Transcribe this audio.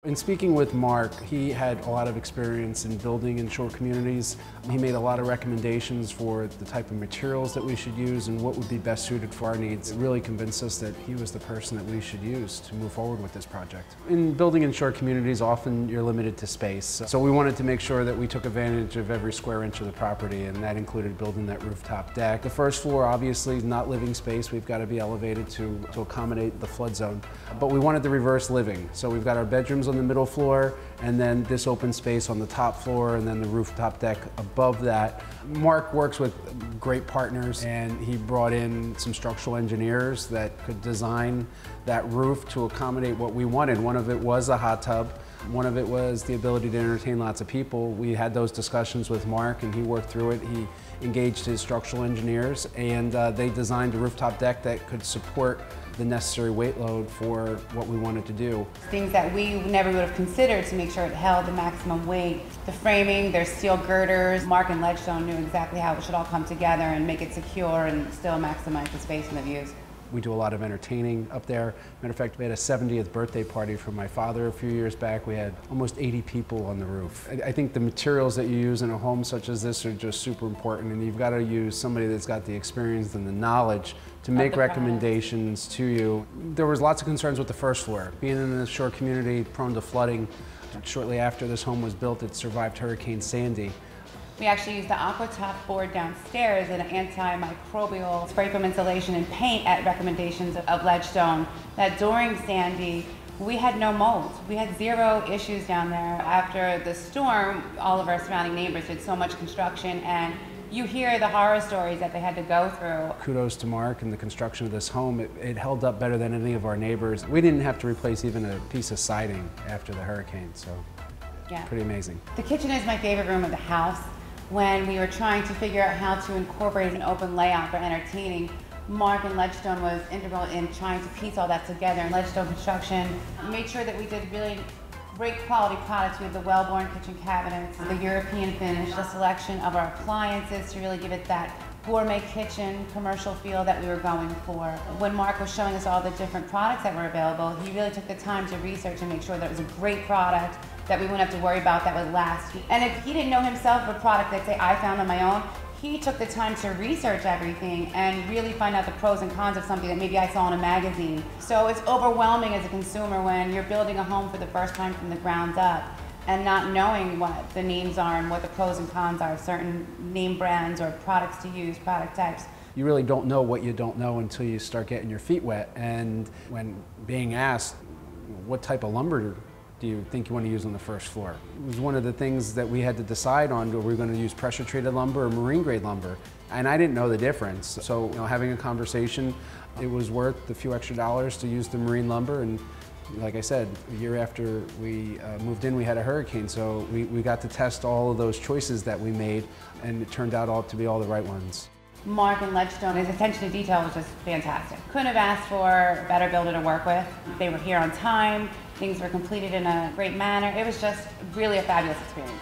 In speaking with Mark, he had a lot of experience in building inshore communities. He made a lot of recommendations for the type of materials that we should use and what would be best suited for our needs. It really convinced us that he was the person that we should use to move forward with this project. In building inshore communities, often you're limited to space. So we wanted to make sure that we took advantage of every square inch of the property, and that included building that rooftop deck. The first floor, obviously, is not living space. We've got to be elevated to accommodate the flood zone. But we wanted the reverse living. So we've got our bedrooms on the middle floor, and then this open space on the top floor, and then the rooftop deck above that. Mark works with great partners, and he brought in some structural engineers that could design that roof to accommodate what we wanted. One of it was a hot tub. One of it was the ability to entertain lots of people. We had those discussions with Mark, and he worked through it. He engaged his structural engineers, and they designed a rooftop deck that could support the necessary weight load for what we wanted to do. Things that we never would have considered to make sure it held the maximum weight. The framing, there's steel girders. Mark and Ledgestone knew exactly how it should all come together and make it secure and still maximize the space and the views. We do a lot of entertaining up there. Matter of fact, we had a 70th birthday party for my father a few years back. We had almost 80 people on the roof. I think the materials that you use in a home such as this are just super important, and you've got to use somebody that's got the experience and the knowledge to make recommendations to you. There was lots of concerns with the first floor. Being in a shore community prone to flooding, shortly after this home was built, it survived Hurricane Sandy. We actually used the aqua top board downstairs and antimicrobial spray foam insulation and paint at recommendations of Ledgestone. That during Sandy, we had no mold. We had zero issues down there. After the storm, all of our surrounding neighbors did so much construction, and you hear the horror stories that they had to go through. Kudos to Mark and the construction of this home. It held up better than any of our neighbors. We didn't have to replace even a piece of siding after the hurricane, so yeah, pretty amazing. The kitchen is my favorite room of the house. When we were trying to figure out how to incorporate an open layout for entertaining, Mark and Ledgestone was integral in trying to piece all that together. And Ledgestone Construction made sure that we did really great quality products. We have the well-born kitchen cabinets, the European finish, the selection of our appliances to really give it that gourmet kitchen commercial feel that we were going for. When Mark was showing us all the different products that were available, he really took the time to research and make sure that it was a great product that we wouldn't have to worry about, that would last. And if he didn't know himself a product that, say, I found on my own, he took the time to research everything and really find out the pros and cons of something that maybe I saw in a magazine. So it's overwhelming as a consumer when you're building a home for the first time from the ground up and not knowing what the names are and what the pros and cons are of certain name brands or products to use, product types. You really don't know what you don't know until you start getting your feet wet. And when being asked, what type of lumber do you think you want to use on the first floor? It was one of the things that we had to decide on. Were we going to use pressure treated lumber or marine grade lumber? And I didn't know the difference. So having a conversation, it was worth a few extra dollars to use the marine lumber. And like I said, a year after we moved in, we had a hurricane. So we got to test all of those choices that we made, and it turned out all to be all the right ones. Mark and Ledgestone, his attention to detail was just fantastic. Couldn't have asked for a better builder to work with. They were here on time, things were completed in a great manner. It was just really a fabulous experience.